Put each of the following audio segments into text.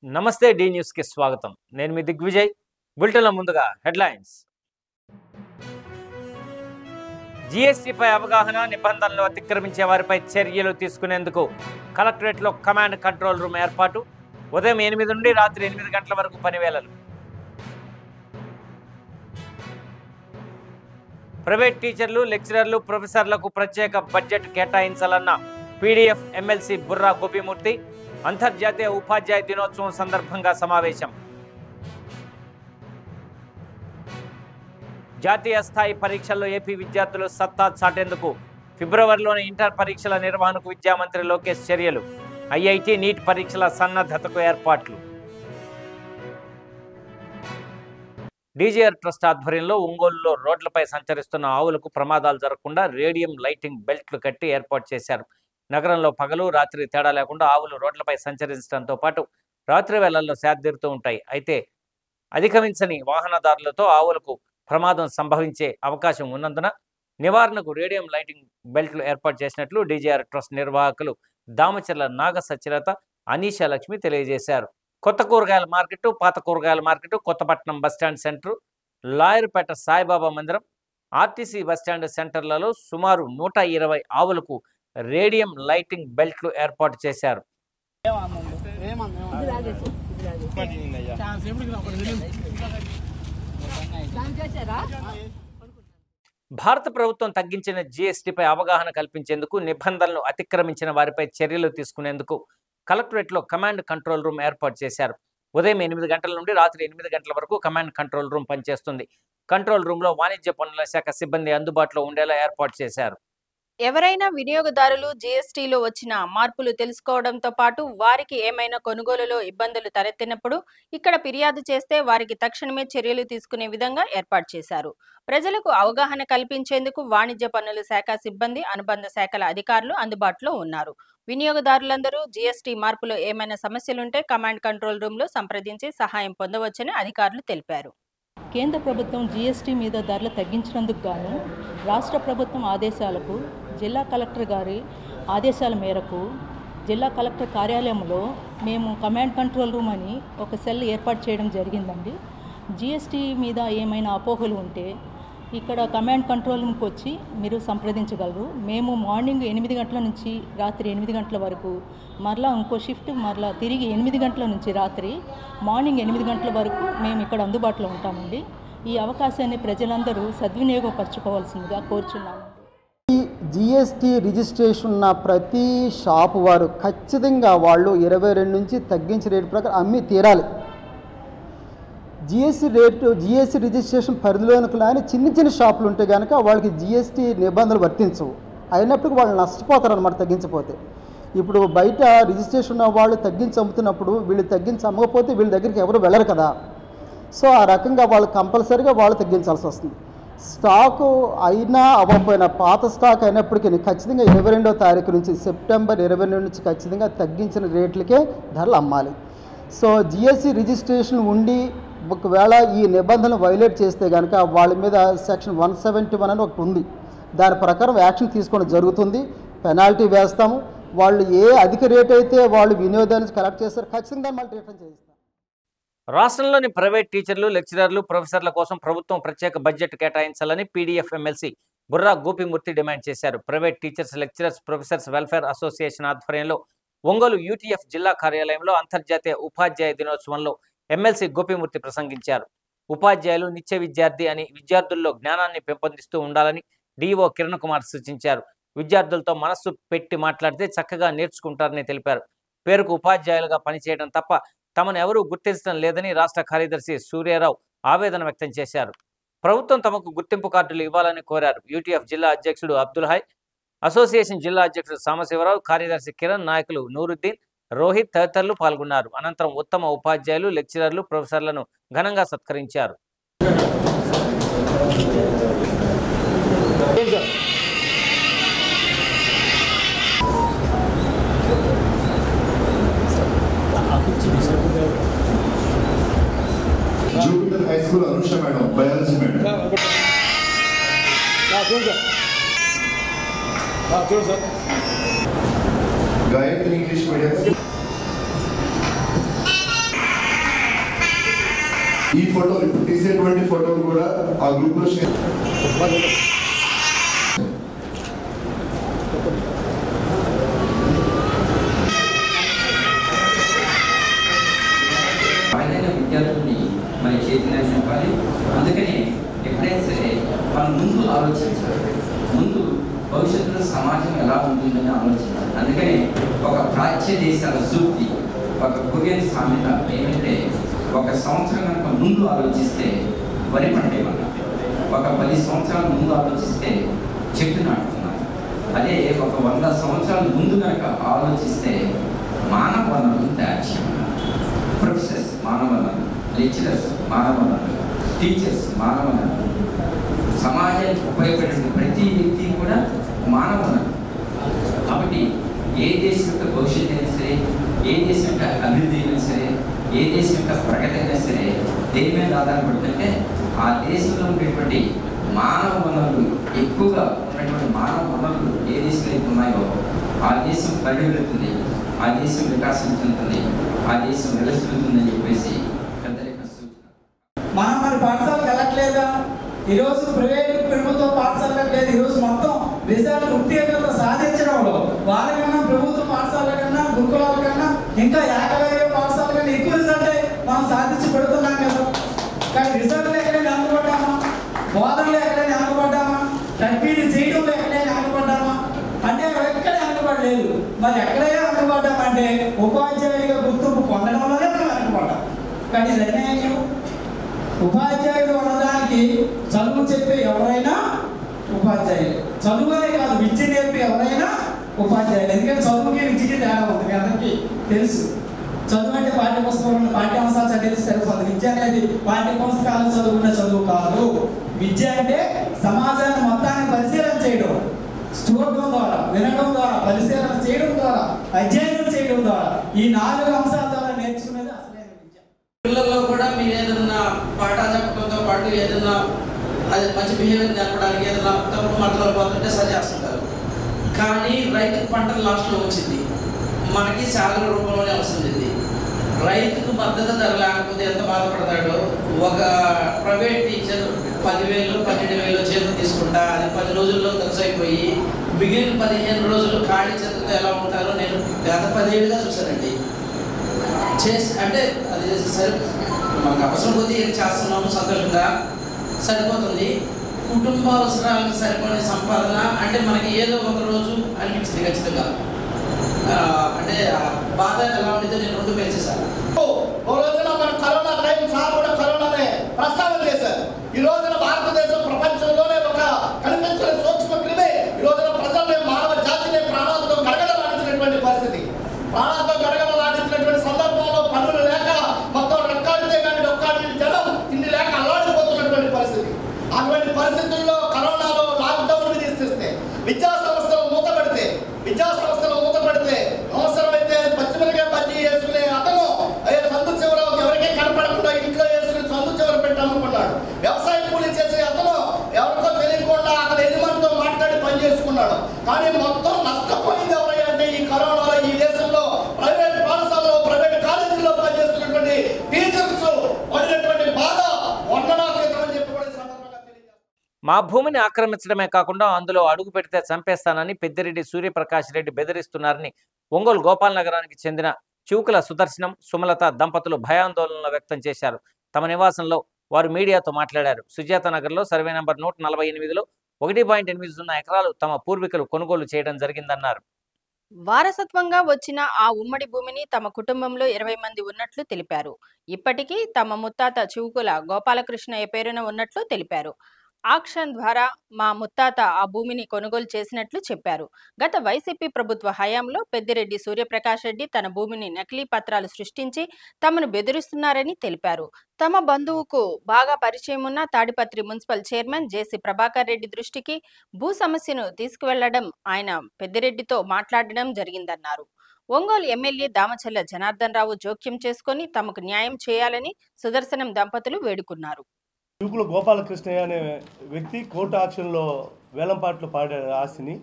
నమస్తే D news కి స్వాగతం. నేను మీ దిగ్విజయ్. బులెటిన్ల ముందుగా హెడ్లైన్స్. జీఎస్టీపై అవగాహన, నిబంధనలు అతిక్రమించే వారిపై చర్యలు తీసుకునేందుకు కలెక్టరేట్లో కమాండ్ కంట్రోల్ రూమ్ ఏర్పాటు. ఉదయం 8 నుండి రాత్రి 8 గంటల వరకు పనివేళలు. ప్రైవేట్ టీచర్లు, లెక్చరర్లు, ప్రొఫెసర్లకు ప్రత్యేక బడ్జెట్ కేటాయించాలన్న పీడీఎఫ్ ఎమ్మెల్సీ బుర్రా గోపిమూర్తి. అంతర్జాతీయ ఉపాధ్యాయ దినోత్సవం సందర్భంగా సమావేశం. జాతీయ స్థాయి పరీక్షల్లో ఏపీ విద్యార్థులు సత్తా చాటేందుకు ఫిబ్రవరిలోని ఇంటర్ పరీక్షల నిర్వహణకు విద్యామంత్రి లోకేష్ చర్యలు. ఐఐటి, నీట్ పరీక్షల సన్నద్ధతకు ఏర్పాట్లు. డీజీఆర్ ట్రస్ట్ ఆధ్వర్యంలో ఒంగోలులో రోడ్లపై సంచరిస్తున్న ఆవులకు ప్రమాదాలు జరగకుండా రేడియం లైటింగ్ బెల్ట్లు కట్టి ఏర్పాటు చేశారు. నగరంలో పగలు రాత్రి తేడా లేకుండా ఆవులు రోడ్లపై సంచరించడంతో పాటు రాత్రి వేళల్లో సేదతీరుతూ ఉంటాయి. అయితే అధిగమించని వాహనదారులతో ఆవులకు ప్రమాదం సంభవించే అవకాశం ఉన్నందున నివారణకు రేడియం లైటింగ్ బెల్ట్లు ఏర్పాటు చేసినట్లు డీజీఆర్ ట్రస్ట్ నిర్వాహకులు దామచర్ల నాగ సత్యలత, అనీషా లక్ష్మి తెలియజేశారు. కొత్త కూరగాయల మార్కెట్, పాత కూరగాయల market, Kothapatnam bus stand centre, Lawyerpet Saibaba మందిరం, ఆర్టీసీ బస్టాండ్ సెంటర్లలో సుమారు 120 ఆవులకు రేడియం లైటింగ్ బెల్ట్లు ఏర్పాటు చేశారు. భారత ప్రభుత్వం తగ్గించిన జీఎస్టీపై అవగాహన కల్పించేందుకు, నిబంధనలు అతిక్రమించిన వారిపై చర్యలు తీసుకునేందుకు కలెక్టరేట్లో కమాండ్ కంట్రోల్ రూమ్ ఏర్పాటు చేశారు. ఉదయం 8 గంటల నుండి రాత్రి 8 గంటల వరకు కమాండ్ కంట్రోల్ రూమ్ పనిచేస్తుంది. కంట్రోల్ రూమ్లో వాణిజ్య పన్నుల శాఖ సిబ్బంది అందుబాటులో ఉండేలా ఏర్పాటు చేశారు. ఎవరైనా వినియోగదారులు జీఎస్టీలో వచ్చిన మార్పులు తెలుసుకోవడంతో పాటు వారికి ఏమైనా కొనుగోలులో ఇబ్బందులు తలెత్తినప్పుడు ఇక్కడ ఫిర్యాదు చేస్తే వారికి తక్షణమే చర్యలు తీసుకునే విధంగా ఏర్పాటు చేశారు. ప్రజలకు అవగాహన కల్పించేందుకు వాణిజ్య పన్నుల శాఖ సిబ్బంది, అనుబంధ శాఖల అధికారులు అందుబాటులో ఉన్నారు. వినియోగదారులందరూ జీఎస్టీ మార్పులో ఏమైనా సమస్యలుంటే కమాండ్ కంట్రోల్ రూమ్లో సంప్రదించి సహాయం పొందవచ్చని అధికారులు తెలిపారు. కేంద్ర ప్రభుత్వం జీఎస్టీ మీద ధరలు తగ్గించినందుకు గాను రాష్ట్ర ప్రభుత్వం ఆదేశాలకు, జిల్లా కలెక్టర్ గారి ఆదేశాల మేరకు జిల్లా కలెక్టర్ కార్యాలయంలో మేము కమాండ్ కంట్రోల్ రూమ్ అని ఒక సెల్ ఏర్పాటు చేయడం జరిగిందండి. జీఎస్టీ మీద ఏమైనా అపోహలు ఉంటే ఇక్కడ కమాండ్ కంట్రోల్ రూమ్కి వచ్చి మీరు సంప్రదించగలరు. మేము మార్నింగ్ 8 గంటల నుంచి రాత్రి 8 గంటల వరకు, మరలా ఇంకో షిఫ్ట్ మరలా తిరిగి 8 గంటల నుంచి రాత్రి మార్నింగ్ 8 గంటల వరకు మేము ఇక్కడ అందుబాటులో ఉంటామండి. ఈ అవకాశాన్ని ప్రజలందరూ సద్వినియోగపరచుకోవాల్సిందిగా కోరుచున్నాము. ఈ జిఎస్టీ రిజిస్ట్రేషన్ ఉన్న ప్రతి షాపు వారు ఖచ్చితంగా వాళ్ళు 22 నుంచి తగ్గించిన రేటు ప్రకారం అమ్మి తీరాలి. జిఎస్టీ రిజిస్ట్రేషన్ పరిధిలోనికి లాని చిన్న షాపులు ఉంటే కనుక వాళ్ళకి జిఎస్టీ నిబంధనలు వర్తించవు. అయినప్పటికీ వాళ్ళు నష్టపోతారు అన్నమాట తగ్గించకపోతే. ఇప్పుడు బయట రిజిస్ట్రేషన్ ఉన్న వాళ్ళు తగ్గించి అమ్ముతున్నప్పుడు వీళ్ళు తగ్గించి అమ్మకపోతే వీళ్ళ దగ్గరికి ఎవరు వెళ్ళరు కదా. సో ఆ రకంగా వాళ్ళు కంపల్సరీగా వాళ్ళు తగ్గించాల్సి వస్తుంది. స్టాకు అయినా అవ్వకపోయినా, పాత స్టాక్ అయినప్పటికీ ఖచ్చితంగా 22వ తారీఖు నుంచి సెప్టెంబర్ 22 నుంచి ఖచ్చితంగా తగ్గించిన రేట్లకే ధరలు అమ్మాలి. సో జిఎస్టీ రిజిస్ట్రేషన్ ఉండి ఒకవేళ ఈ నిబంధనలు వైలేట్ చేస్తే కనుక వాళ్ళ మీద సెక్షన్ 171 అని ఒకటి ఉంది. దాని ప్రకారం యాక్షన్ తీసుకోవడం జరుగుతుంది. పెనాల్టీ వేస్తాము. వాళ్ళు ఏ అధిక రేట్ అయితే వాళ్ళు వినియోగదారునికి కలెక్ట్ చేస్తారు ఖచ్చితంగా మళ్ళీ రిఫండ్ చేస్తాం. రాష్ట్రంలోని ప్రైవేట్ టీచర్లు, లెక్చరర్లు, ప్రొఫెసర్ల కోసం ప్రభుత్వం ప్రత్యేక బడ్జెట్ కేటాయించాలని PDF MLC Burra Gopimurthy demand చేశారు. Private teachers, lecturers, professors welfare association ఆధ్వర్యంలో ఒంగోలు యూటీఎఫ్ జిల్లా కార్యాలయంలో అంతర్జాతీయ ఉపాధ్యాయ దినోత్సవంలో ఎమ్మెల్సీ గోపిమూర్తి ప్రసంగించారు. ఉపాధ్యాయులు నిత్య విద్యార్థి అని, విద్యార్థుల్లో జ్ఞానాన్ని పెంపొందిస్తూ ఉండాలని డీఓ కిరణ్ కుమార్ సూచించారు. విద్యార్థులతో మనస్సు పెట్టి మాట్లాడితే చక్కగా నేర్చుకుంటారని తెలిపారు. పేరుకు ఉపాధ్యాయులుగా పనిచేయడం తప్ప తమను ఎవరూ గుర్తించడం లేదని రాష్ట్ర కార్యదర్శి సూర్యారావు ఆవేదన వ్యక్తం చేశారు. ప్రభుత్వం తమకు గుర్తింపు కార్డులు ఇవ్వాలని కోరారు. యూటీఎఫ్ జిల్లా అధ్యక్షుడు అబ్దుల్ హై, అసోసియేషన్ జిల్లా అధ్యక్షుడు సాంబశివరావు, కార్యదర్శి కిరణ్, నాయకులు నూరుద్దీన్, రోహిత్ తదితరులు పాల్గొన్నారు. అనంతరం ఉత్తమ ఉపాధ్యాయులు, లెక్చరర్లు, ప్రొఫెసర్లను ఘనంగా సత్కరించారు. Jupiter high school Anusha madam, biology madam. Gayatri English medium. ఈ ఫోటో ఇప్పుడు తీసేటువంటి ఫోటోలు కూడా ఆ గ్రూప్ లో షేర్ విద్యార్థుల్ని మన చైతన్యం చెప్పాలి. అందుకనే ఎప్పుడైనా సరే మనం ముందు ఆలోచించాలి, ముందు భవిష్యత్తులో సమాజం ఎలా ఉంటుందని ఆలోచించాలి. అందుకనే ఒక ప్రాచ్య దేశాల సూక్తి, ఒక కొరియన్ సామెత ఏమంటే, ఒక సంవత్సరం కనుక ముందు ఆలోచిస్తే వరి పంటేమన్నా, ఒక 10 సంవత్సరాల ముందు ఆలోచిస్తే చెట్టు నాటుతున్నారు. అదే ఒక 100 సంవత్సరాల ముందు కనుక ఆలోచిస్తే మానవ వనరులు తయారు చేయమన్నారు. ప్రొఫెసర్స్ మానవ వనరులు, లెక్చరర్స్ మానవ వనరులు, టీచర్స్ మానవ వనరులు, సమాజానికి ఉపయోగపడే ప్రతి వ్యక్తి కూడా మానవ వనరులు. కాబట్టి ఏ దేశం యొక్క భవిష్యత్తు అయినా సరే, ఏ దేశం యొక్క అభివృద్ధి అయినా సరే, ఏ దేశం యొక్క ప్రగతి అయినా సరే దేని మీద ఆధారపడుతుంటే ఆ దేశంలో ఉండేటువంటి మానవ వనరులు, ఎక్కువగా ఉన్నటువంటి మానవ వనరులు ఏ దేశంలో అయితే ఉన్నాయో ఆ దేశం పరిగెడుతుంది, ఆ దేశం వికాసం చెందుతుంది, ఆ దేశం వెలుస్తుందని చెప్పేసి పెద్దల యొక్క సూచన. మనం మన పాఠశాలకు వెళ్ళట్లేదా? ఈరోజు ప్రైవేట్ ప్రభుత్వ పాఠశాలకు లేదు. ఈరోజు మొత్తం రిజల్ట్ ఉత్తీర్ణత సాధించడంలో వాళ్ళకన్నా ప్రభుత్వ పాఠశాల కన్నా, గురుకులాల కన్నా, ఇంకా ఏకలవ్య పాఠశాల కన్నా ఎక్కువ రిజల్టే మనం సాధించి పెడుతున్నాం కదా. కానీ రిజల్ట్లు ఎక్కడైనా వెనకబడ్డామా? బోధనలు ఎక్కడైనా వెనకబడ్డామా? తగ్గిడి చేయడంలో ఎక్కడైనా వెనకబడ్డామా అంటే ఎక్కడ వెనకబడలేదు. మరి ఎక్కడైనా వెనకబడ్డామంటే ఉపాధ్యాయుడిగా గుర్తింపు పొందడంలోనే మనం వెనకబడ్డాం. కానీ ఇది అన్యాయం. ఉపాధ్యాయుడు ఉన్నదానికి చదువు చెప్పే ఎవరైనా ఉపాధ్యాయులు, చదువునే కాదు విద్య నేర్పి ఎవరైనా ఉపాధ్యాయులు. ఎందుకంటే చదువుకి విద్యకి తేడా ఉంది, మీ అందరికీ తెలుసు. చదువు అంటే పాఠ్యపుస్తకంలో పాఠ్యాంశాలు చదివితే సరిపోదు. విద్య అనేది పాఠ్యపుస్తకాలు చదువుకున్న చదువు కాదు. విద్య అంటే సమాజాన్ని మొత్తాన్ని పరిశీలన చేయడం, చూడడం ద్వారా, వినడం ద్వారా, పరిశీలన చేయడం ద్వారా, అధ్యయనం చేయడం ద్వారా, ఈ 4 అంశాల ద్వారా నేర్చుకునేది అసలైన విద్య. పిల్లల్లో కూడా మీరు ఏదైనా పాఠాలు చెప్పడంతో పాటు ఏదైనా అది మంచి బిహేవియర్ నేర్పడానికి ఏదైనా తప్పు మాటలు పోతుంటే సరి చేస్తుంటారు. కానీ రైతుకు పంట లాస్ట్లో వచ్చింది, మనకి శాలరీ రూపంలోనే వస్తుంది. రైతుకు మద్దతు ధర లేకపోతే ఎంత బాధపడతాడో. ఒక ప్రైవేట్ టీచర్ 10,000 12,000 జీతం తీసుకుంటా, అది 10 రోజుల్లో ఖర్చు అయిపోయి మిగిలిన 15 రోజులు ఖాళీ చేతులతో ఎలా ఉంటారో నేను గత 10 ఏళ్ళుగా చూశానండి. అంటే అది సరి మనకు అవసరం కొద్దీ చేస్తున్నాము, సంతోషంగా సరిపోతుంది. కుటుంబ అవసరాలకు సరిపడే సంపాదన అంటే మనకి ఏదో ఒక రోజు అనిపించింది ఖచ్చితంగా. అంటే బాధ ఎలా ఉంటుందో నేను 2 పేరు చేశాను. ఓ రోజున మన కరోనా టైం సార్ కూడా కరోనానే ప్రస్తావన చేశారు. ఈ రోజున భారతదేశం ప్రపంచంలోనే ఒక కనిపించని సూక్ష్మ క్రిమి ఈ రోజున ప్రజల్ని, మానవ జాతిని ప్రాణాలతో గడగడలాడించినటువంటి పరిస్థితి. ప్రాణాలతో గడగడలాడించినటువంటి సందర్భంలో పనులు లేక మొత్తం రెక్కాడితే కానీ డొక్కాడి జనం తిండి లేక అల్లాడిపోతున్నటువంటి పరిస్థితి. అటువంటి పరిస్థితుల్లో కరోనాలో లాక్డౌన్ విధిస్తే, విద్యా సంస్థలు మూతపడితే అవసరమైతే పచ్చిమిరకాయ బజ్జీ వేసుకునే అతను సందు చివర ఎవరికీ కనపడకుండా ఇంట్లో వేసుకుని సందు చివర పెట్టి అమ్ముకున్నాడు. వ్యవసాయ కూలీ చేసే అతను ఎవరికో తెలియకుండా అతను యజమానితో మాట్లాడి పని చేసుకున్నాడు. కానీ మొత్తం నష్టపోయింది ఎవరైనా అంటే ఈ కరోనాలో ఈ దేశంలో ప్రైవేట్ పాఠశాలలో, ప్రైవేట్ కాలేజీల్లో పనిచేస్తున్నటువంటి టీచర్స్ పడినటువంటి బాధ వర్ణనాతీతమని చెప్పి కూడా సందర్భంగా తెలియజేస్తారు. మా భూమిని ఆక్రమించడమే కాకుండా అందులో అడుగు పెడితే చంపేస్తానని పెద్దిరెడ్డి సూర్యప్రకాష్ రెడ్డి బెదిరిస్తున్నారని ఒంగోలు గోపాల్ నగరానికి చెందిన చివుకుల సుదర్శనం, సుమలత దంపతులు భయాందోళనలు వ్యక్తం చేశారు. తమ నివాసంలో వారు మీడియాతో మాట్లాడారు. సుజాత నగర్లో సర్వే నంబర్ 148లో 1.8 ఎకరాలు తమ పూర్వీకులు కొనుగోలు చేయడం జరిగిందన్నారు. వారసత్వంగా వచ్చిన ఆ ఉమ్మడి భూమిని తమ కుటుంబంలో 20 మంది ఉన్నట్లు తెలిపారు. ఇప్పటికీ తమ ముత్తాత చివుకుల గోపాలకృష్ణయ్య పేరున ఉన్నట్లు తెలిపారు. ఆక్షన్ ద్వారా మా ముత్తాత ఆ భూమిని కొనుగోలు చేసినట్లు చెప్పారు. గత వైసీపీ ప్రభుత్వ హయాంలో పెద్దిరెడ్డి సూర్యప్రకాష్ రెడ్డి తన భూమిని నకిలీ పత్రాలు సృష్టించి తమను బెదిరిస్తున్నారని తెలిపారు. తమ బంధువుకు బాగా పరిచయం ఉన్న తాడిపత్రి మున్సిపల్ చైర్మన్ జేసీ ప్రభాకర్ రెడ్డి దృష్టికి భూ సమస్యను తీసుకువెళ్లడం, ఆయన పెద్దిరెడ్డితో మాట్లాడడం జరిగిందన్నారు. ఒంగోలు ఎమ్మెల్యే దామచల్ల జనార్దన్ రావు జోక్యం చేసుకుని తమకు న్యాయం చేయాలని సుదర్శనం దంపతులు వేడుకున్నారు. చివుకుల గోపాలకృష్ణయ్య అనే వ్యక్తి కోర్టు ఆక్షన్లో వేలంపాట్లో పాడాడు ఆస్తిని.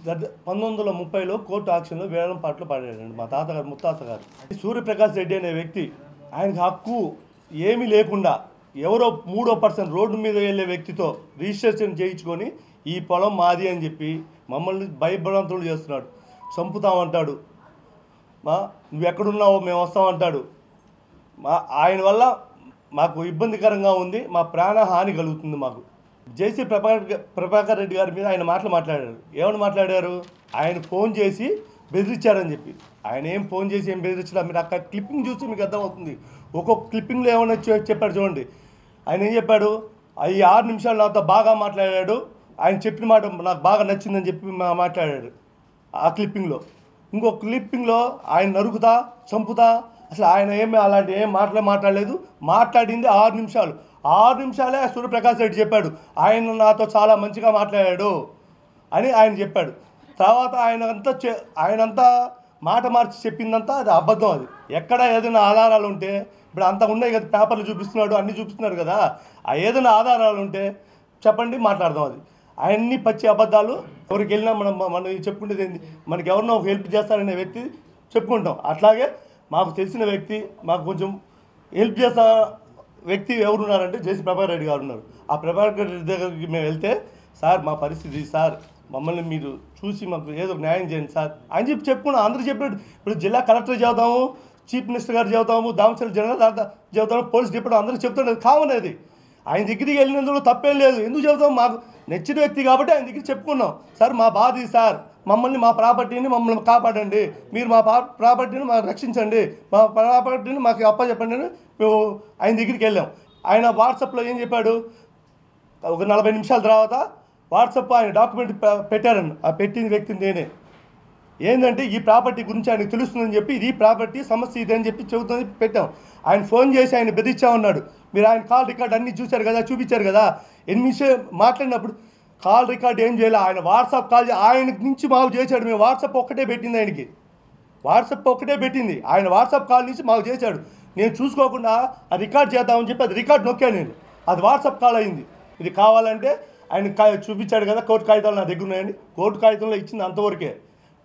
1930లో కోర్టు ఆక్షన్లో వేలంపాట్లో పాడాడండి మా తాతగారు, ముత్తాత గారు. సూర్యప్రకాష్ రెడ్డి అనే వ్యక్తి, ఆయనకు హక్కు ఏమీ లేకుండా ఎవరో 3వ పర్సన్ రోడ్డు మీద వెళ్ళే వ్యక్తితో రిజిస్ట్రేషన్ చేయించుకొని ఈ పొలం మాది అని చెప్పి మమ్మల్ని భయభ్రాంతులు చేస్తున్నాడు. చంపుతామంటాడు, నువ్వు ఎక్కడున్నావో మేము వస్తామంటాడు. ఆయన వల్ల మాకు ఇబ్బందికరంగా ఉంది, మా ప్రాణహాని కలుగుతుంది. మాకు జేసీ ప్రభాకర్ రెడ్డి గారి మీద ఆయన మాట్లాడారు. ఏమని మాట్లాడారు? ఆయన ఫోన్ చేసి బెదిరించారని చెప్పి. ఆయన ఏం ఫోన్ చేసి ఏం బెదిరించారు? మీరు అక్కడ క్లిప్పింగ్ చూసి మీకు అర్థమవుతుంది. ఒక్కొక్క క్లిప్పింగ్లో ఏమైనా చెప్పాడు చూడండి. ఆయన ఏం చెప్పాడు? ఈ 6 నిమిషాలు నాతో బాగా మాట్లాడాడు, ఆయన చెప్పిన మాట నాకు బాగా నచ్చిందని చెప్పి మాట్లాడాడు ఆ క్లిప్పింగ్లో. ఇంకో క్లిప్పింగ్లో ఆయన నరుకుతా చంపుతా, అసలు ఆయన అలాంటి ఏం మాట్లాడలేదు. మాట్లాడింది 6 నిమిషాలు. 6 నిమిషాలే సూర్యప్రకాష్ రెడ్డి చెప్పాడు ఆయన నాతో చాలా మంచిగా మాట్లాడాడు అని ఆయన చెప్పాడు. తర్వాత ఆయనంతా మాట మార్చి చెప్పిందంతా అది అబద్ధం. అది ఎక్కడ ఏదైనా ఆధారాలు ఉంటే, ఇప్పుడు అంత ఉన్నాయి కదా, పేపర్లు చూపిస్తున్నాడు, అన్నీ చూపిస్తున్నారు కదా, ఆ ఏదైనా ఆధారాలు ఉంటే చెప్పండి, మాట్లాడదాం. అది అవన్నీ పచ్చి అబద్ధాలు. ఎవరికి వెళ్ళినా మనం చెప్పుకునేది ఏంటి? మనకి ఎవరినో ఒక హెల్ప్ చేస్తారనే వ్యక్తి చెప్పుకుంటాం. అట్లాగే మాకు తెలిసిన వ్యక్తి, మాకు కొంచెం హెల్ప్ చేస్తా వ్యక్తి ఎవరున్నారంటే జేసీ ప్రభాకర్ రెడ్డి గారు ఉన్నారు. ఆ ప్రభాకర్ రెడ్డి దగ్గరికి మేము వెళ్తే, సార్ మా పరిస్థితి సార్, మమ్మల్ని మీరు చూసి మాకు ఏదో న్యాయం చేయండి సార్ అని చెప్పుకున్నాం. అందరూ చెప్పాడు. ఇప్పుడు జిల్లా కలెక్టర్ చెబుతాము, చీఫ్ మినిస్టర్ గారు చెబుతాము, దామచర్ల జనరల్ చెబుతాము, పోలీస్ డిపార్ట్మెంట్ అందరూ చెప్తున్నారు. కామన్ అది. ఆయన దగ్గరికి వెళ్ళినందుకు తప్పేం లేదు. ఎందుకు చెబుతాం? మాకు నచ్చిన వ్యక్తి కాబట్టి ఆయన దగ్గర చెప్పుకున్నాం. సార్ మా బాధ సార్, మమ్మల్ని మా ప్రాపర్టీని మమ్మల్ని కాపాడండి, మీరు మా ప్రాపర్టీని మాకు రక్షించండి, మా ప్రాపర్టీని మాకు అప్పచెప్పండి అని మేము ఆయన దగ్గరికి వెళ్ళాం. ఆయన వాట్సాప్లో ఏం చెప్పాడు? ఒక 40 నిమిషాల తర్వాత వాట్సాప్ ఆయన డాక్యుమెంట్ పెట్టారని, ఆ పెట్టిన వ్యక్తిని నేనే. ఏంటంటే ఈ ప్రాపర్టీ గురించి ఆయనకు తెలుస్తుందని చెప్పి, ఇది ప్రాపర్టీ సమస్య ఇది అని చెప్పి చెబుతుంది పెట్టాం. ఆయన ఫోన్ చేసి ఆయన బెదిరించామన్నాడు. మీరు ఆయన కాల్ రికార్డ్ అన్నీ చూశారు కదా, చూపించారు కదా. 8 నిమిషాలు మాట్లాడినప్పుడు కాల్ రికార్డ్ ఏం చేయాలి, ఆయన వాట్సాప్ కాల్ ఆయనకి నుంచి మాకు చేశాడు. మేము వాట్సాప్ ఒక్కటే పెట్టింది ఆయనకి, వాట్సాప్ ఒక్కటే పెట్టింది. ఆయన వాట్సాప్ కాల్ నుంచి మాకు చేశాడు. నేను చూసుకోకుండా అది రికార్డ్ చేద్దామని చెప్పి అది రికార్డ్ నొక్కాను నేను. అది వాట్సాప్ కాల్ అయింది. ఇది కావాలంటే ఆయన చూపించాడు కదా, కోర్టు కాగితాలు నా దగ్గర ఉన్నాయండి. కోర్టు కాగితంలో ఇచ్చింది అంతవరకే.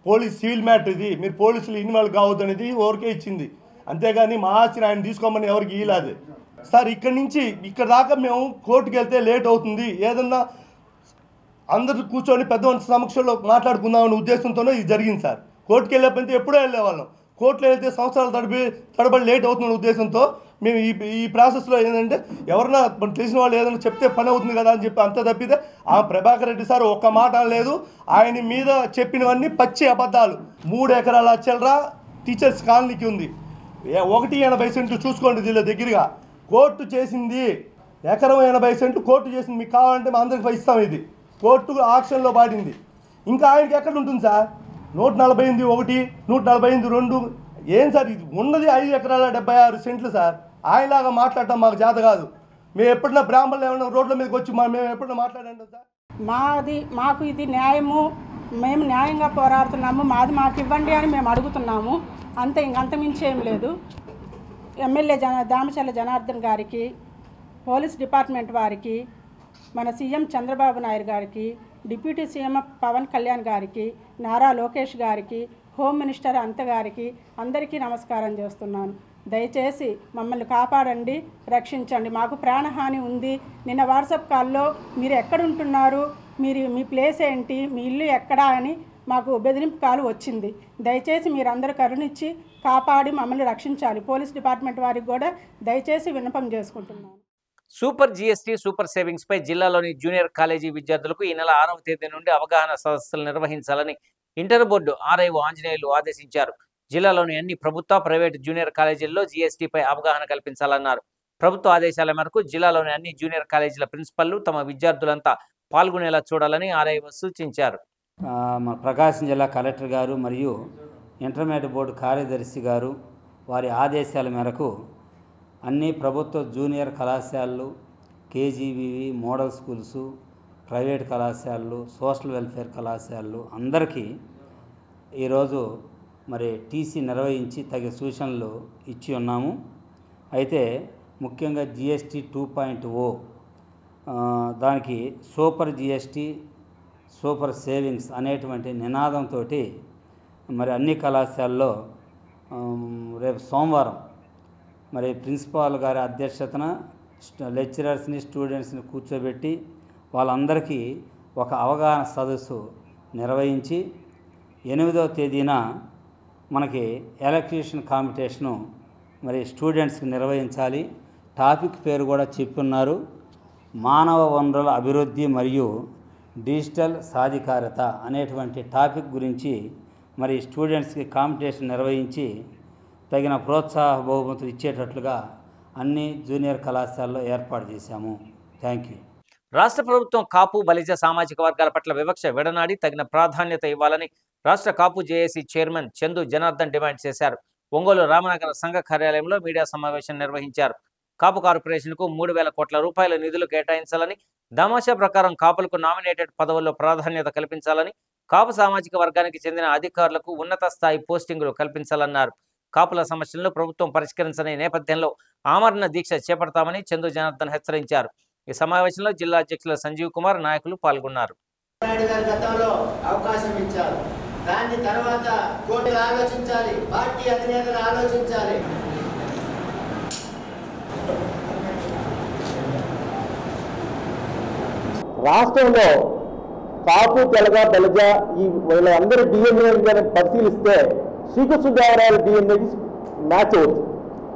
పోలీస్ సివిల్ మ్యాటర్ ఇది, మీరు పోలీసులు ఇన్వాల్వ్ కావద్దు అనేది ఓరికే ఇచ్చింది. అంతేగాని మా ఆస్తిని ఆయన తీసుకోమని ఎవరికి ఇలాదు సార్. ఇక్కడి నుంచి ఇక్కడ దాకా మేము కోర్టుకు వెళ్తే లేట్ అవుతుంది, ఏదన్నా అందరూ కూర్చొని పెద్ద సమక్షంలో మాట్లాడుకుందామనే ఉద్దేశంతోనే ఇది జరిగింది సార్. కోర్టుకు వెళ్ళకపోతే ఎప్పుడో వెళ్ళేవాళ్ళం. కోర్టులో వెళ్తే సంవత్సరాలు తడబడి లేట్ అవుతున్న ఉద్దేశంతో మేము ఈ ప్రాసెస్లో ఏంటంటే ఎవరన్నా తెలిసిన వాళ్ళు ఏదైనా చెప్తే పని అవుతుంది కదా అని చెప్పి అంత తప్పితే ఆ ప్రభాకర్ రెడ్డి సార్ ఒక్క మాట లేదు. ఆయన మీద చెప్పినవన్నీ పచ్చి అబద్ధాలు. 3 ఎకరాల చిల్లర టీచర్స్ కాలనీకి ఉంది, 1.80 సెంట్లు చూసుకోండి. దీనిలో దగ్గరగా కోర్టు చేసింది ఎకరం 80 సెంట్లు కోర్టు చేసింది. మీకు కావాలంటే మా అందరికి ఇస్తాం. ఇది కోర్టు ఆక్షన్లో పాడింది. ఇంకా ఆయనకి ఎక్కడ ఉంటుంది సార్? 148 1, 148 2. ఏం సార్ ఇది? ఉన్నది 5 ఎకరాల 76 సెంట్లు సార్. ఆయనలాగా మాట్లాడటం మాకు చేత కాదు. మేము ఎప్పుడన్నా బ్రాహ్మణులు ఏమన్నా రోడ్ల మీదకి వచ్చి మేము ఎప్పుడన్నా మాట్లాడండి సార్. మాకు ఇది న్యాయము, మేము న్యాయంగా పోరాడుతున్నాము, మాకు ఇవ్వండి అని మేము అడుగుతున్నాము. ఇంకంతమించి ఏం లేదు. ఎమ్మెల్యే దామచర్ల జనార్దన్ గారికి, పోలీస్ డిపార్ట్మెంట్ వారికి, మన సీఎం చంద్రబాబు నాయుడు గారికి, డిప్యూటీ సీఎం పవన్ కళ్యాణ్ గారికి, నారా లోకేష్ గారికి, హోమ్ మినిస్టర్ అంత గారికి అందరికీ నమస్కారం చేస్తున్నాను. దయచేసి మమ్మల్ని కాపాడండి, రక్షించండి. మాకు ప్రాణహాని ఉంది. నిన్న వాట్సాప్ కాల్లో మీరు ఎక్కడుంటున్నారు, మీ ప్లేస్ ఏంటి, మీ ఇల్లు ఎక్కడా అని మాకు బెదిరింపు కాల్ వచ్చింది. దయచేసి మీరందరూ కరుణించి కాపాడి మమ్మల్ని రక్షించాలి. పోలీస్ డిపార్ట్మెంట్ వారికి కూడా దయచేసి విన్నపం చేసుకుంటున్నాను. సూపర్ జీఎస్టీ సూపర్ సేవింగ్స్ పై జిల్లాలోని జూనియర్ కాలేజీ విద్యార్థులకు ఈ నెల 6వ తేదీ నుండి అవగాహన సదస్సులు నిర్వహించాలని ఇంటర్ బోర్డు ఆర్ఐఓ ఆంజనేయులు ఆదేశించారు. జిల్లాలోని అన్ని ప్రభుత్వ, ప్రైవేటు జూనియర్ కాలేజీల్లో జీఎస్టీపై అవగాహన కల్పించాలన్నారు. ప్రభుత్వ ఆదేశాల మేరకు జిల్లాలోని అన్ని జూనియర్ కాలేజీల ప్రిన్సిపల్లు తమ విద్యార్థులంతా పాల్గొనేలా చూడాలని ఆర్ఐఓ సూచించారు. మన ప్రకాశం జిల్లా కలెక్టర్ గారు మరియు ఇంటర్మీడియట్ బోర్డు కార్యదర్శి గారు వారి ఆదేశాల మేరకు అన్ని ప్రభుత్వ జూనియర్ కళాశాలలు, కేజీబీవి మోడల్ స్కూల్స్, ప్రైవేట్ కళాశాలలు, సోషల్ వెల్ఫేర్ కళాశాలలు అందరికీ ఈరోజు మరి టీసీ నిర్వహించి తగిన సూచనలు ఇచ్చి ఉన్నాము. అయితే ముఖ్యంగా జిఎస్టీ 2.0 దానికి సూపర్ జిఎస్టీ సూపర్ సేవింగ్స్ అనేటువంటి నినాదంతో మరి అన్ని కళాశాలలో రేపు సోమవారం మరి ప్రిన్సిపాల్ గారి అధ్యక్షతన లెక్చరర్స్ని స్టూడెంట్స్ని కూర్చోబెట్టి వాళ్ళందరికీ ఒక అవగాహన సదస్సు నిర్వహించి 8వ తేదీన మనకి ఎలక్ట్రీషియన్ కాంపిటీషను మరి స్టూడెంట్స్కి నిర్వహించాలి. టాపిక్ పేరు కూడా చెప్పున్నారు, మానవ వనరుల అభివృద్ధి మరియు డిజిటల్ సాధికారత అనేటువంటి టాపిక్ గురించి మరి స్టూడెంట్స్కి కాంపిటీషన్ నిర్వహించి తగిన ప్రోత్సాహ బహుమతులు ఇచ్చేటట్లుగా అన్ని జూనియర్ కళాశాలలో ఏర్పాటు చేశాము. Thank you. రాష్ట్ర ప్రభుత్వం కాపు బలిజ సామాజిక వర్గాల పట్ల వివక్ష విడనాడి తగిన ప్రాధాన్యత ఇవ్వాలని రాష్ట్ర Kapu JAC chairman Chandu Janardhan demand చేశారు. ఒంగోలు రామనగర సంఘ కార్యాలయంలో మీడియా సమావేశం నిర్వహించారు. కాపు కార్పొరేషన్కు 3,000 కోట్ల రూపాయల నిధులు కేటాయించాలని, దామాషా ప్రకారం కాపులకు నామినేటెడ్ పదవుల్లో ప్రాధాన్యత కల్పించాలని, కాపు సామాజిక వర్గానికి చెందిన అధికారులకు ఉన్నత స్థాయి పోస్టింగులు కల్పించాలన్నారు. కాపుల సమస్యలను ప్రభుత్వం పరిష్కరించని నేపథ్యంలో ఆమరణ దీక్ష చేపడతామని చందు జనార్దన్ హెచ్చరించారు. ఈ సమావేశంలో జిల్లా అధ్యక్షులు సంజీవ్ కుమార్, నాయకులు పాల్గొన్నారు. అవకాశం ఇచ్చారు. దాని తర్వాత కోర్టులు ఆలోచించాలి, పార్టీ అధినేతలు ఆలోచించాలి. రాష్ట్రంలో కాపు తెలగ బలిజ ఈ వీళ్ళందరి డిఎన్ఏ పరిశీలిస్తే శ్రీకృష్ణదేవరాయల డిఎన్ఏకి మ్యాచ్ అవుతుంది.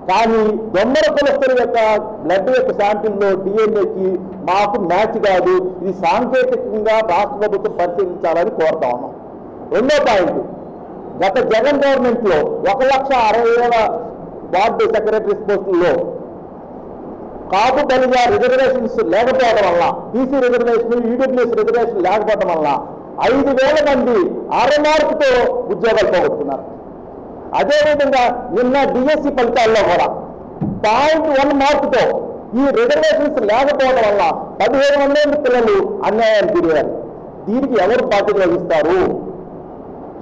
కానీ దొమ్మర కులస్తుల యొక్క బ్లడ్ యొక్క శాంపిల్లో డిఎన్ఏకి మాకు మ్యాచ్ కాదు. ఇది సాంకేతికంగా రాష్ట్ర ప్రభుత్వం పరిశీలించాలని కోరుతా ఉన్నాం. రెండో పాయింట్, గత జగన్ గవర్నమెంట్లో 1,60,000 వార్డు సెక్రటరీస్ పోస్టుల్లో కాపు బలిజ రిజర్వేషన్స్ లేకపోవడం వల్ల, బీసీ రిజర్వేషన్, ఈడబ్ల్యూఎస్ రిజర్వేషన్ లేకపోవడం వల్ల 5,000 మంది అరమార్కుతో ఉద్యోగాలు పోగొట్టుకున్నారు. అదేవిధంగా నిన్న డిఎస్సి ఫలితాల్లో కూడా 0.1 మార్కుతో ఈ రిజర్వేషన్స్ లేకపోవడం వల్ల 17 మంది పిల్లలు అన్యాయానికి గురయ్యారు. దీనికి ఎవరు బాధ్యత వహిస్తారు?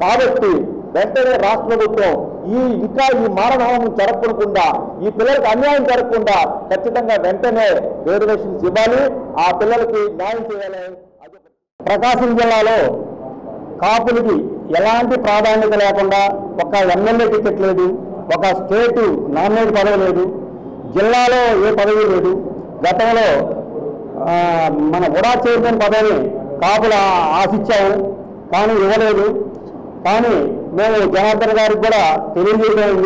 కాబట్టి వెంటనే రాష్ట్ర ప్రభుత్వం ఇంకా ఈ మారణహోమం జరగకుండా, ఈ పిల్లలకు అన్యాయం జరగకుండా ఖచ్చితంగా వెంటనే రిజర్వేషన్స్ ఇవ్వాలి, ఆ పిల్లలకి న్యాయం చేయాలి. ప్రకాశం జిల్లాలో కాపులకి ఎలాంటి ప్రాధాన్యత లేకుండా ఒక ఎమ్మెల్యే టికెట్ లేదు, ఒక స్టేటు నామినేట్ పదవి లేదు, జిల్లాలో ఏ పదవి లేదు. గతంలో మన ఉడా చైర్మన్ పదవిని కాపుల ఆశించాము, కానీ ఇవ్వలేదు. కానీ మేము జనార్దన్ గారికి కూడా తెలియజేయడం,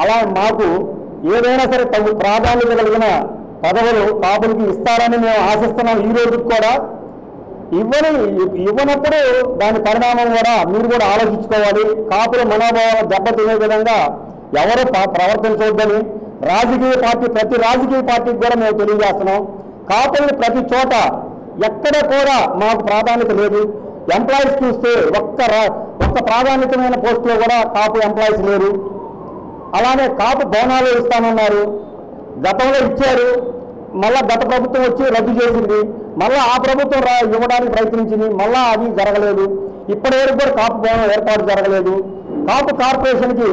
అలా మాకు ఏదైనా సరే తగు ప్రాధాన్యత కలిగిన పదవులు కాపులకి ఇస్తారని మేము ఆశిస్తున్నాం. ఈ రోజుకి కూడా ఇవ్వనప్పుడు దాని పరిణామం కూడా మీరు కూడా ఆలోచించుకోవాలి. కాపుల మనోభావాలు దెబ్బతినే విధంగా ఎవరు ప్రవర్తించవద్దని రాజకీయ పార్టీ, ప్రతి రాజకీయ పార్టీకి కూడా మేము తెలియజేస్తున్నాం. కాపుల్ని ప్రతి చోట ఎక్కడ కూడా మాకు ప్రాధాన్యత లేదు. ఎంప్లాయీస్ చూస్తే ఒక్క ప్రాధాన్యతమైన పోస్టులో కూడా కాపు ఎంప్లాయీస్ లేరు. అలానే కాపు బోనాలు ఇస్తామన్నారు, గతంలో ఇచ్చారు, మళ్ళా గత ప్రభుత్వం వచ్చి రద్దు చేసింది, మళ్ళీ ఆ ప్రభుత్వం ఇవ్వడానికి ప్రయత్నించింది, మళ్ళా అది జరగలేదు. ఇప్పటి వరకు కూడా కాపు భవనం ఏర్పాటు జరగలేదు. కాపు కార్పొరేషన్కి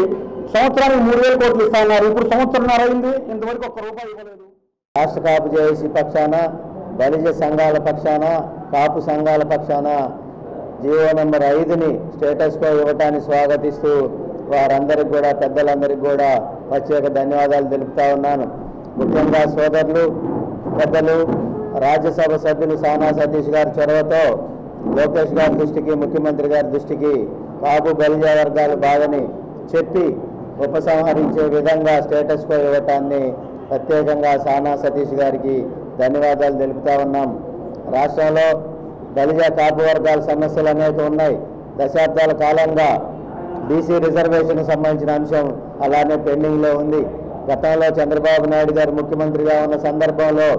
సంవత్సరానికి 3,000 కోట్లు ఇస్తామన్నారు, ఇప్పుడు సంవత్సరంన్నర అయింది, ఇంతవరకు ₹1 ఇవ్వలేదు. రాష్ట్ర కాపు జేఏసీ పక్షాన, బలిజ సంఘాల పక్షాన, కాపు సంఘాల పక్షాన జీవో నెంబర్ 5ని స్టేటస్ కో ఇవ్వటాన్ని స్వాగతిస్తూ వారందరికీ కూడా, పెద్దలందరికీ కూడా ప్రత్యేక ధన్యవాదాలు తెలుపుతా ఉన్నాను. ముఖ్యంగా సోదరులు, పెద్దలు, రాజ్యసభ సభ్యులు సానా సతీష్ గారి చొరవతో లోకేష్ గారి దృష్టికి, ముఖ్యమంత్రి గారి దృష్టికి కాపు బలిజ వర్గాల బాధని చెప్పి ఉపసంహరించే విధంగా స్టేటస్ కో ఇవ్వటాన్ని ప్రత్యేకంగా సానా సతీష్ గారికి ధన్యవాదాలు తెలుపుతా ఉన్నాం. రాష్ట్రంలో బలిజ కాపు వర్గాల సమస్యలు అనేక ఉన్నాయి. దశాబ్దాల కాలంగా బీసీ రిజర్వేషన్కి సంబంధించిన అంశం అలానే పెండింగ్లో ఉంది. గతంలో చంద్రబాబు నాయుడు గారు ముఖ్యమంత్రిగా ఉన్న సందర్భంలో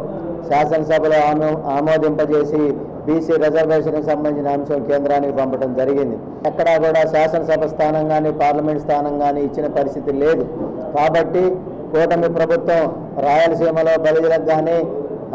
శాసనసభలో ఆమోదింపజేసి బీసీ రిజర్వేషన్కి సంబంధించిన అంశం కేంద్రానికి పంపడం జరిగింది. ఎక్కడా కూడా శాసనసభ స్థానం కానీ, పార్లమెంట్ స్థానం కానీ ఇచ్చిన పరిస్థితి లేదు. కాబట్టి కూటమి ప్రభుత్వం రాయలసీమలో బలిజలకు కానీ,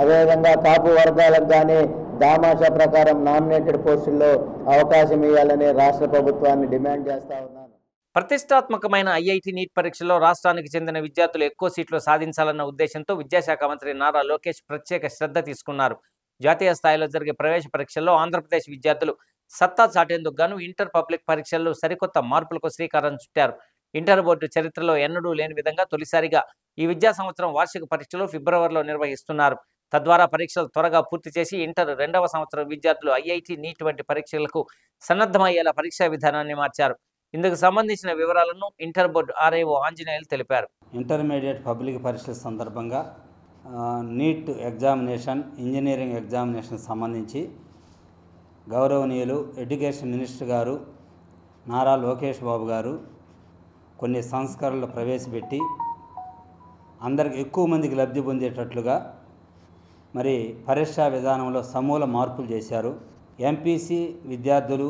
అదేవిధంగా కాపు వర్గాలకు కానీ దామాషా ప్రకారం నామినేటెడ్ పోస్టుల్లో అవకాశం ఇవ్వాలని రాష్ట్ర ప్రభుత్వాన్ని డిమాండ్ చేస్తా ఉన్నాను. ప్రతిష్టాత్మకమైన ఐఐటి నీట్ పరీక్షలో రాష్ట్రానికి చెందిన విద్యార్థులు ఎక్కువ సీట్లు సాధించాలన్న ఉద్దేశంతో విద్యాశాఖ మంత్రి నారా లోకేష్ ప్రత్యేక శ్రద్ధ తీసుకున్నారు. జాతీయ స్థాయిలో జరిగే ప్రవేశ పరీక్షల్లో ఆంధ్రప్రదేశ్ విద్యార్థులు సత్తా చాటేందుకు గాను ఇంటర్ పబ్లిక్ పరీక్షల్లో సరికొత్త మార్పులకు శ్రీకారం చుట్టారు. ఇంటర్ బోర్డు చరిత్రలో ఎన్నడూ లేని విధంగా తొలిసారిగా ఈ విద్యా సంవత్సరం వార్షిక పరీక్షలు ఫిబ్రవరిలో నిర్వహిస్తున్నారు. తద్వారా పరీక్షలు త్వరగా పూర్తి చేసి ఇంటర్ 2వ సంవత్సరం విద్యార్థులు ఐఐటి, నీట్ వంటి పరీక్షలకు సన్నద్ధమయ్యేలా పరీక్షా విధానాన్ని మార్చారు. ఇందుకు సంబంధించిన వివరాలను ఇంటర్ బోర్డు ఆర్ఐఓ ఆంజనేయులు తెలిపారు. ఇంటర్మీడియట్ పబ్లిక్ పరీక్షల సందర్భంగా నీట్ ఎగ్జామినేషన్, ఇంజనీరింగ్ ఎగ్జామినేషన్ సంబంధించి గౌరవనీయులు ఎడ్యుకేషన్ మినిస్టర్ గారు నారా లోకేష్ బాబు గారు కొన్ని సంస్కరణలు ప్రవేశపెట్టి అందరికి ఎక్కువ మందికి లబ్ధి పొందేటట్లుగా మరి పరీక్షా విధానంలో సమూల మార్పులు చేశారు. ఎంపీసీ విద్యార్థులు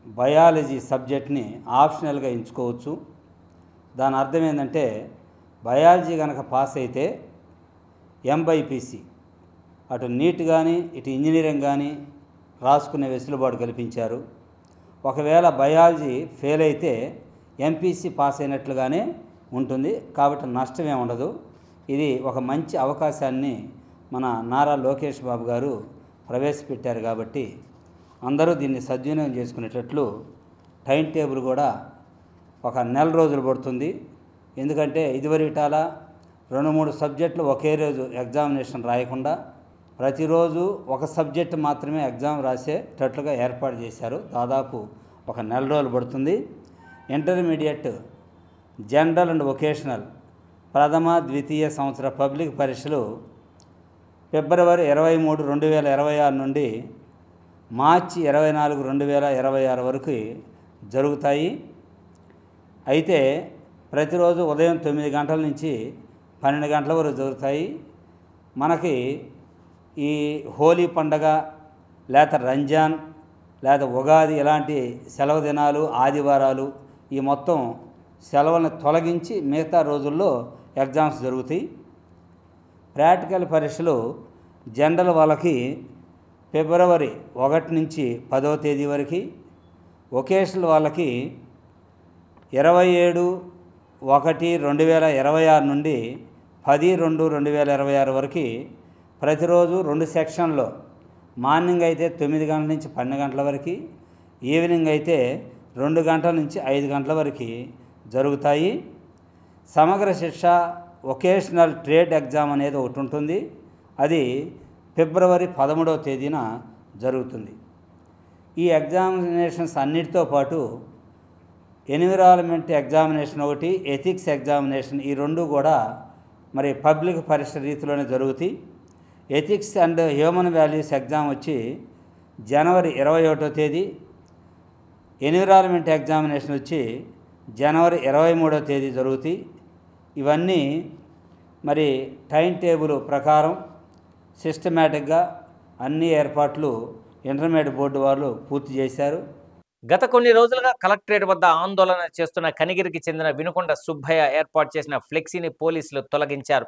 బయాలజీ సబ్జెక్ట్ని ఆప్షనల్గా ఎంచుకోవచ్చు. దాని అర్థం ఏంటంటే బయాలజీ కనుక పాస్ అయితే ఎంబైపీసీ అటు నీట్ కానీ ఇటు ఇంజనీరింగ్ కానీ రాసుకునే వెసులుబాటు కల్పించారు. ఒకవేళ బయాలజీ ఫెయిల్ అయితే ఎంపీసీ పాస్ అయినట్లుగానే ఉంటుంది, కాబట్టి నష్టమే ఉండదు. ఇది ఒక మంచి అవకాశాన్ని మన నారా లోకేష్ బాబు గారు ప్రవేశపెట్టారు. కాబట్టి అందరూ దీన్ని సద్వినియోగం చేసుకునేటట్లు టైం టేబుల్ కూడా ఒక నెల రోజులు పడుతుంది. ఎందుకంటే ఇదివరకటాల 2-3 సబ్జెక్టులు ఒకే రోజు ఎగ్జామినేషన్ రాయకుండా ప్రతిరోజు ఒక సబ్జెక్టు మాత్రమే ఎగ్జామ్ రాసేటట్లుగా ఏర్పాటు చేశారు. దాదాపు ఒక నెల రోజులు పడుతుంది. ఇంటర్మీడియట్ జనరల్ అండ్ వొకేషనల్ ప్రథమ, ద్వితీయ సంవత్సర పబ్లిక్ పరీక్షలు ఫిబ్రవరి 23, 2026 నుండి మార్చి 24, 2026 వరకు జరుగుతాయి. అయితే ప్రతిరోజు ఉదయం 9 గంటల నుంచి 12 గంటల వరకు జరుగుతాయి. మనకి ఈ హోలీ పండగ లేక రంజాన్ లేదా ఉగాది ఇలాంటి సెలవు దినాలు, ఆదివారాలు ఈ మొత్తం సెలవులను తొలగించి మిగతా రోజుల్లో ఎగ్జామ్స్ జరుగుతాయి. ప్రాక్టికల్ పరీక్షలు జనరల్ వాళ్ళకి ఫిబ్రవరి 1 నుంచి 10వ తేదీ వరకు, వొకేషనల్ వాళ్ళకి 27/1/2026 నుండి 10/2/2026 వరకు ప్రతిరోజు 2 సెక్షన్లో మార్నింగ్ అయితే 9 గంటల నుంచి 12 గంటల వరకు, ఈవినింగ్ అయితే 2 గంటల నుంచి 5 గంటల వరకు జరుగుతాయి. సమగ్ర శిక్ష వొకేషనల్ ట్రేడ్ ఎగ్జామ్ అనేది ఒకటి ఉంటుంది. అది ఫిబ్రవరి 13వ తేదీన జరుగుతుంది. ఈ ఎగ్జామినేషన్స్ అన్నిటితో పాటు ఎన్విరాన్మెంట్ ఎగ్జామినేషన్ ఒకటి, ఎథిక్స్ ఎగ్జామినేషన్, ఈ రెండు కూడా మరి పబ్లిక్ పరీక్ష రీతిలోనే జరుగుతాయి. Ethics and human values exam వచ్చి జనవరి 21వ తేదీ, ఎన్విరాన్మెంట్ ఎగ్జామినేషన్ వచ్చి జనవరి 23వ తేదీ జరుగుతాయి. ఇవన్నీ మరి టైం టేబుల్ ప్రకారం సిస్టమేటిక్గా అన్ని ఏర్పాట్లు ఇంటర్మీడియట్ బోర్డు వాళ్ళు పూర్తి చేశారు. గత కొన్ని రోజులుగా కలెక్టరేట్ వద్ద ఆందోళన చేస్తున్న కనిగిరికి చెందిన వినుకొండ సుబ్బయ్య ఏర్పాటు చేసిన ఫ్లెక్సీని పోలీసులు తొలగించారు.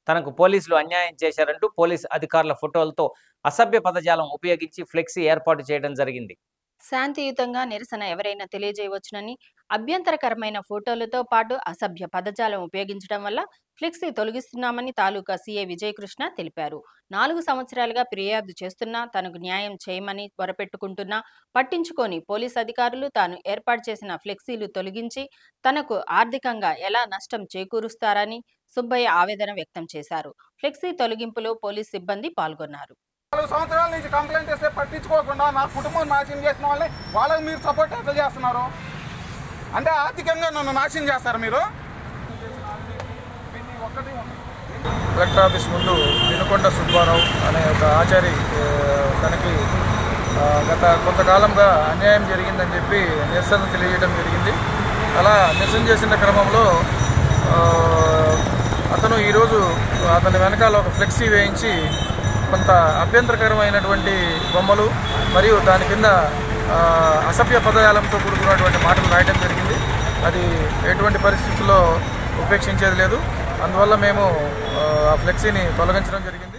తనకు పోలీసులు అన్యాయం చేశారంటూ పోలీసు అధికారుల ఫోటోలతో అసభ్య పదజాలం ఉపయోగించి ఫ్లెక్సీ ఏర్పాటు చేయడం జరిగింది. శాంతియుతంగా నిరసన ఎవరైనా తెలియజేయవచ్చునని, అభ్యంతరకరమైన ఫోటోలతో పాటు అసభ్య పదజాలం ఉపయోగించడం వల్ల ఫ్లెక్సీ తొలగిస్తున్నామని తాలూకా సీఐ విజయకృష్ణ తెలిపారు. 4 సంవత్సరాలుగా ఫిర్యాదు చేస్తున్నా తనకు న్యాయం చేయమని మొరపెట్టుకుంటున్నా పట్టించుకొని పోలీసు అధికారులు తాను ఏర్పాటు చేసిన ఫ్లెక్సీలు తొలగించి తనకు ఆర్థికంగా ఎలా నష్టం చేకూరుస్తారని సుబ్బయ్య ఆవేదన వ్యక్తం చేశారు. ఫ్లెక్సీ తొలగింపులో పోలీసు సిబ్బంది పాల్గొన్నారు. 4 సంవత్సరాల నుంచి కంప్లైంట్ చేస్తే పట్టించుకోకుండా నా కుటుంబం నాశనం చేసిన వాళ్ళకి మీరు సపోర్ట్ ఎట్లా చేస్తున్నారు? అంటే ఆర్థికంగా నన్ను నాశనం చేస్తారు మీరు. కలెక్టర్ ఆఫీస్ ముందు వినుకొండ సుబ్బారావు అనే ఒక ఆచారి తనకి గత కొంతకాలంగా అన్యాయం జరిగిందని చెప్పి నిరసన తెలియజేయడం జరిగింది. అలా నిరసన చేసిన క్రమంలో అతను ఈరోజు అతని వెనకాల ఒక ఫ్లెక్సీ వేయించి కొంత అభ్యంతరకరమైనటువంటి బొమ్మలు మరియు దాని కింద అసభ్య పదజాలంతో కూడుకున్నటువంటి మాటలు రాయడం జరిగింది. అది ఎటువంటి పరిస్థితుల్లో ఉపేక్షించేది లేదు. అందువల్ల మేము ఆ ఫ్లెక్సీని తొలగించడం జరిగింది.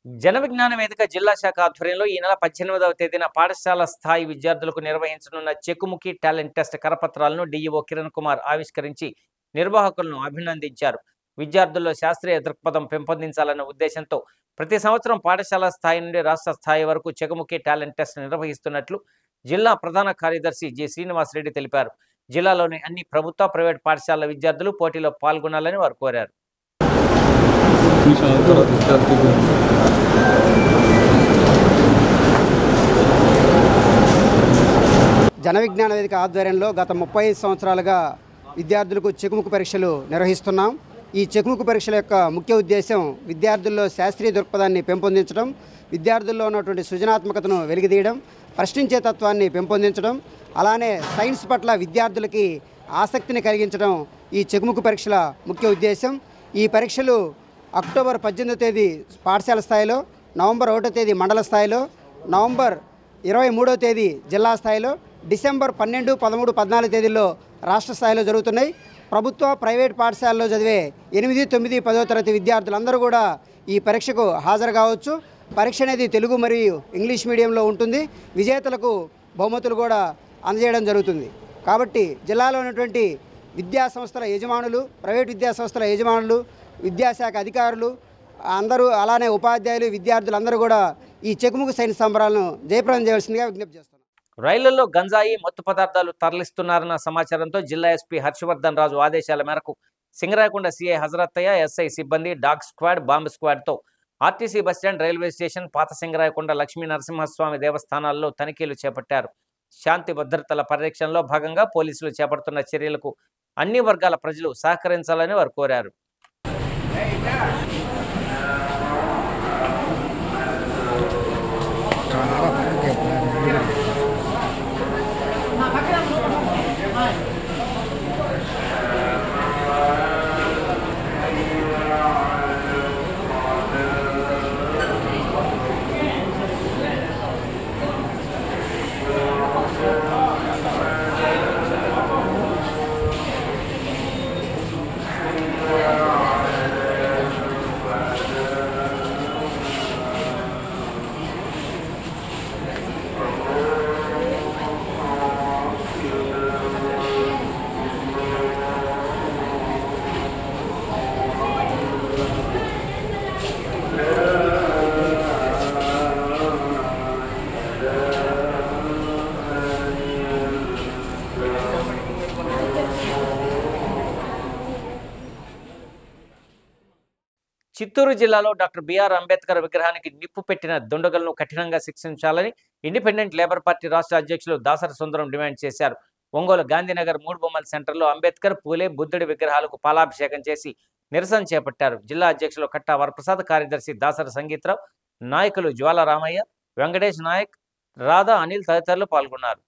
జన విజ్ఞాన వేదిక జిల్లా శాఖ ఆధ్వర్యంలో ఈ నెల 18వ తేదీన పాఠశాల స్థాయి విద్యార్థులకు నిర్వహించనున్న చెక్కుముఖి టాలెంట్ టెస్ట్ కరపత్రాలను డిఈఓ కిరణ్ కుమార్ ఆవిష్కరించి నిర్వాహకులను అభినందించారు. విద్యార్థుల్లో శాస్త్రీయ దృక్పథం పెంపొందించాలన్న ఉద్దేశంతో ప్రతి సంవత్సరం పాఠశాల స్థాయి నుండి రాష్ట్ర స్థాయి వరకు చెక్కుముఖి టాలెంట్ టెస్ట్ నిర్వహిస్తున్నట్లు జిల్లా ప్రధాన కార్యదర్శి జి శ్రీనివాసరెడ్డి తెలిపారు. జిల్లాలోని అన్ని ప్రభుత్వ, ప్రైవేట్ పాఠశాలల విద్యార్థులు పోటీలో పాల్గొనాలని వారు కోరారు. జన విజ్ఞాన వేదిక ఆధ్వర్యంలో గత 35 సంవత్సరాలుగా విద్యార్థులకు చెకుముకు పరీక్షలు నిర్వహిస్తున్నాం. ఈ చెకుముకు పరీక్షల యొక్క ముఖ్య ఉద్దేశం విద్యార్థుల్లో శాస్త్రీయ దృక్పథాన్ని పెంపొందించడం, విద్యార్థుల్లో ఉన్నటువంటి సృజనాత్మకతను వెలికితీయడం, ప్రశ్నించే తత్వాన్ని పెంపొందించడం, అలానే సైన్స్ పట్ల విద్యార్థులకి ఆసక్తిని కలిగించడం ఈ చెకుముకు పరీక్షల ముఖ్య ఉద్దేశం. ఈ పరీక్షలు అక్టోబర్ 18వ తేదీ పాఠశాల స్థాయిలో, నవంబర్ 1వ తేదీ మండల స్థాయిలో, నవంబర్ 23వ తేదీ జిల్లా స్థాయిలో, డిసెంబర్ 12, 13, 14 తేదీల్లో రాష్ట్ర స్థాయిలో జరుగుతున్నాయి. ప్రభుత్వ, ప్రైవేట్ పాఠశాలలో చదివే 8, 9, 10వ తరగతి విద్యార్థులందరూ కూడా ఈ పరీక్షకు హాజరు కావచ్చు. పరీక్ష అనేది తెలుగు మరియు ఇంగ్లీష్ మీడియంలో ఉంటుంది. విజేతలకు బహుమతులు కూడా అందజేయడం జరుగుతుంది. కాబట్టి జిల్లాలో ఉన్నటువంటి విద్యా సంస్థల యజమానులు, ప్రైవేట్ విద్యా సంస్థల యజమానులు, విద్యాశాఖ అధికారులు అందరూ, అలానే ఉపాధ్యాయులు, విద్యార్థులు అందరూ కూడా ఈ చెకుముకు సైన్స్ సంబరాలను జయప్రదం చేయాల్సిందిగా విజ్ఞప్తి చేస్తున్నారు. రైళ్లలో గంజాయి, మత్తు పదార్థాలు తరలిస్తున్నారన్న సమాచారంతో జిల్లా ఎస్పీ హర్షవర్ధన్ రాజు ఆదేశాల మేరకు సింగరాయకొండ సీఐ హజరత్తయ్య, ఎస్ఐ సిబ్బంది, డాగ్ స్క్వాడ్, బాంబ్ స్క్వాడ్తో ఆర్టీసీ బస్టాండ్, రైల్వే స్టేషన్, పాత సింగరాయకొండ, లక్ష్మీ నరసింహస్వామి దేవస్థానాల్లో తనిఖీలు చేపట్టారు. శాంతి భద్రతల పరిరక్షణలో భాగంగా పోలీసులు చేపడుతున్న చర్యలకు అన్ని వర్గాల ప్రజలు సహకరించాలని వారు కోరారు. చిత్తూరు జిల్లాలో డాక్టర్ బిఆర్ అంబేద్కర్ విగ్రహానికి నిప్పు పెట్టిన దుండగులను కఠినంగా శిక్షించాలని ఇండిపెండెంట్ లేబర్ పార్టీ రాష్ట్ర అధ్యక్షులు దాసరి సుందరం డిమాండ్ చేశారు. ఒంగోలు గాంధీనగర్ 3 బొమ్మల సెంటర్లో అంబేద్కర్, పూలే, బుద్ధుడి విగ్రహాలకు పాలాభిషేకం చేసి నిరసన చేపట్టారు. జిల్లా అధ్యక్షులు కట్టా వరప్రసాద్, కార్యదర్శి దాసరి సంగీతరావు, నాయకులు జ్వాల రామయ్య, వెంకటేష్ నాయక్, రాధా, అనిల్ తదితరులు పాల్గొన్నారు.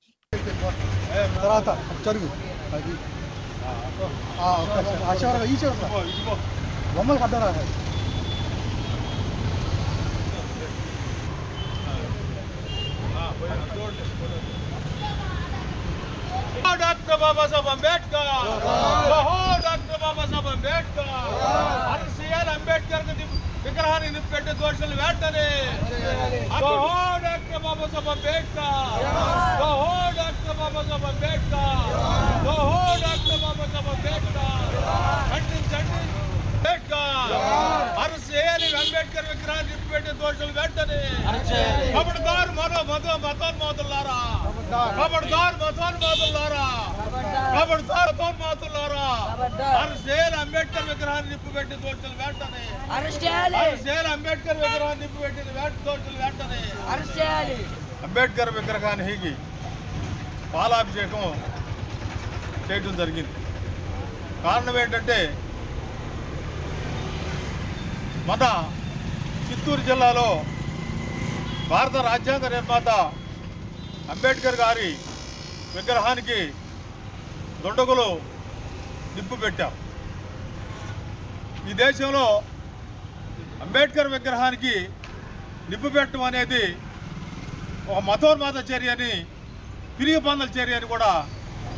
डॉक्टर बाबा साहब अंबेडकर डॉक्टर बाबा साहब अंबेडकर सीएल अंबेडकर विग्रहाన్ని నిప్పెట్టే దోషులు వెంటనే डॉक्टर बाबा साहब अंबेडकर डॉक्टर बाबा साहब अंबेडकर डॉक्टर बाबा साहब अंबेडकर ఖండించండి अंबेडकर सीएल अंबेडकर విగ్రహాన్ని నిప్పెట్టే దోషులు వెంటనే ఖబర్దార్ మతోన్మాదులారా खबरदार మతోన్మాదులారా खबरदार మతోన్మాదులారా सीएल अंबेडकर విగ్రహాన్ని నిప్పెట్టే దోషులు వెంటనే सीएल अंबेडकर విగ్రహాన్ని నిప్పెట్టే దోషులు వెంటనే అంబేద్కర్ విగ్రహానికి పాలాభిషేకం చేయడం జరిగింది. కారణం ఏంటంటే మన చిత్తూరు జిల్లాలో భారత రాజ్యాంగ నిర్మాత అంబేద్కర్ గారి విగ్రహానికి దుండగులు నిప్పు పెట్టారు. ఈ దేశంలో అంబేద్కర్ విగ్రహానికి నిప్పు పెట్టడం అనేది ఒక మతోన్మాద చర్య అని, పిరిగి పందల చర్య అని కూడా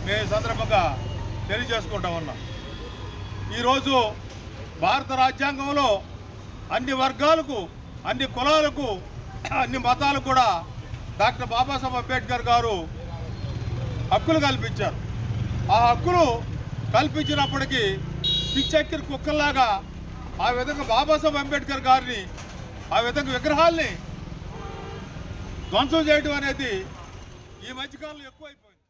మేము సందర్భంగా తెలియజేసుకుంటా ఉన్నాం. ఈరోజు భారత రాజ్యాంగంలో అన్ని వర్గాలకు, అన్ని కులాలకు, అన్ని మతాలకు కూడా డాక్టర్ బాబాసాహెబ్ అంబేద్కర్ గారు హక్కులు కల్పించారు. ఆ హక్కులు కల్పించినప్పటికీ పిచ్చెక్కిన కుక్కల్లాగా ఆ విధంగా బాబాసాహెబ్ అంబేద్కర్ గారిని, ఆ విధంగా విగ్రహాల్ని ధ్వంసం చేయడం అనేది ఈ మధ్యకాలంలో ఎక్కువైపోయింది.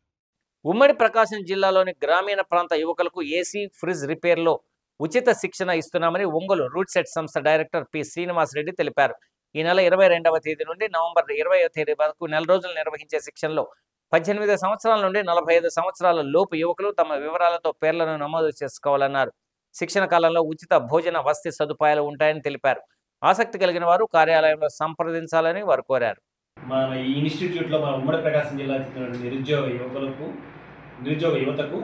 ఉమ్మడి ప్రకాశం జిల్లాలోని గ్రామీణ ప్రాంత యువకులకు ఏసీ ఫ్రిడ్జ్ రిపేర్లో ఉచిత శిక్షణ ఇస్తున్నామని ఒంగోలు రూట్ సెట్ సంస్థ డైరెక్టర్ పి శ్రీనివాసరెడ్డి తెలిపారు. ఈ నెల 22వ తేదీ నుండి నవంబర్ 20వ తేదీ వరకు నెల రోజులు నిర్వహించే శిక్షణలో 18 సంవత్సరాల నుండి 45 సంవత్సరాల లోపు యువకులు తమ వివరాలతో పేర్లను నమోదు చేసుకోవాలన్నారు. శిక్షణ కాలంలో ఉచిత భోజన వసతి సదుపాయాలు ఉంటాయని తెలిపారు. ఆసక్తి కలిగిన వారు కార్యాలయంలో సంప్రదించాలని వారు కోరారు. మన ఈ ఇన్స్టిట్యూట్లో మన ఉమ్మడి ప్రకాశం జిల్లా నిరుద్యోగ యువతకు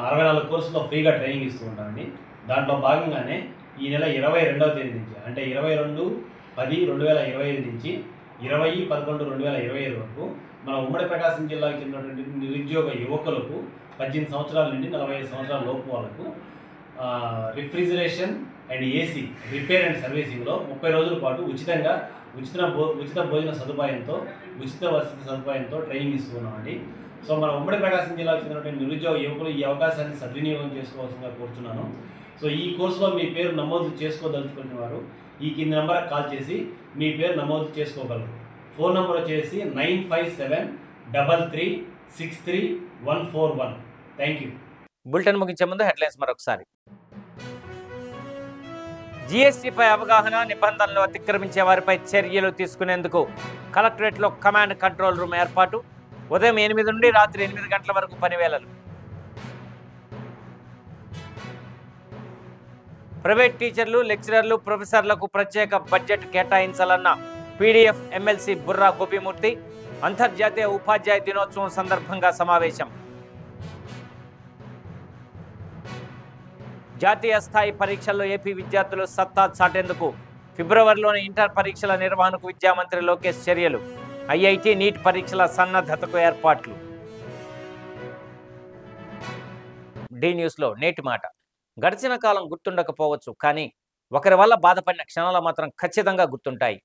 64 కోర్సులో ఫ్రీగా ట్రైనింగ్ ఇస్తూ ఉంటామండి. దాంట్లో భాగంగానే ఈ నెల 22వ తేదీ నుంచి అంటే 22/10/2025 నుంచి 20/11/2025 వరకు మన ఉమ్మడి ప్రకాశం జిల్లాకి చెందినటువంటి నిరుద్యోగ యువకులకు 18 సంవత్సరాల నుండి 45 సంవత్సరాల లోపు వాళ్ళకు refrigeration and AC repair and సర్వీసింగ్లో 30 రోజుల పాటు ఉచిత భోజన సదుపాయంతో ఉచిత వసతి సదుపాయంతో ట్రైనింగ్ ఇస్తున్నామండి. సో మన ఉమ్మడి ప్రకాశం జిల్లాకు చెందినటువంటి నిరుద్యోగ యువకులు ఈ అవకాశాన్ని సద్వినియోగం చేసుకోవాల్సిందిగా కోరుతున్నాను. సో ఈ కోర్సులో మీ పేరు నమోదు చేసుకోదలుచుకున్న వారు ఈ కింది నెంబర్కి కాల్ చేసి మీ పేరు నమోదు చేసుకోగలరు. ఫోన్ నెంబర్ వచ్చేసి 9573363141. Thank you. బులెటిన్ ముగించే ముందు హెడ్లైన్స్ మరొకసారి. జీఎస్టీపై అవగాహన, నిబంధనలు అతిక్రమించే వారిపై చర్యలు తీసుకునేందుకు కలెక్టరేట్లో కమాండ్ కంట్రోల్ రూమ్ ఏర్పాటు. ఉదయం 8 నుండి రాత్రి 8 గంటల వరకు పనివేళలు. ప్రైవేట్ టీచర్లు, లెక్చరర్లు, ప్రొఫెసర్లకు ప్రత్యేక బడ్జెట్ కేటాయించాలన్న పీడీఎఫ్ ఎమ్మెల్సీ బుర్రా గోపిమూర్తి. అంతర్జాతీయ ఉపాధ్యాయ దినోత్సవం సందర్భంగా సమావేశం. జాతీయ స్థాయి పరీక్షల్లో ఏపీ విద్యార్థులు సత్తా చాటేందుకు ఫిబ్రవరిలోని ఇంటర్ పరీక్షల నిర్వహణకు విద్యామంత్రి లోకేష్ చర్యలు. ఐఐటి, నీట్ పరీక్షల సన్నద్ధతకు ఏర్పాట్లు. డి న్యూస్లో నేటి మాట. గడిచిన కాలం గుర్తుండకపోవచ్చు, కానీ ఒకరి వల్ల బాధపడిన క్షణాలు మాత్రం ఖచ్చితంగా గుర్తుంటాయి.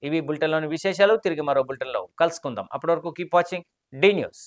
ఇవి బులెటిన్లోని విశేషాలు. తిరిగి మరో బులెటిన్లో కలుసుకుందాం. అప్పటి వరకు కీప్ వాచింగ్ డి న్యూస్.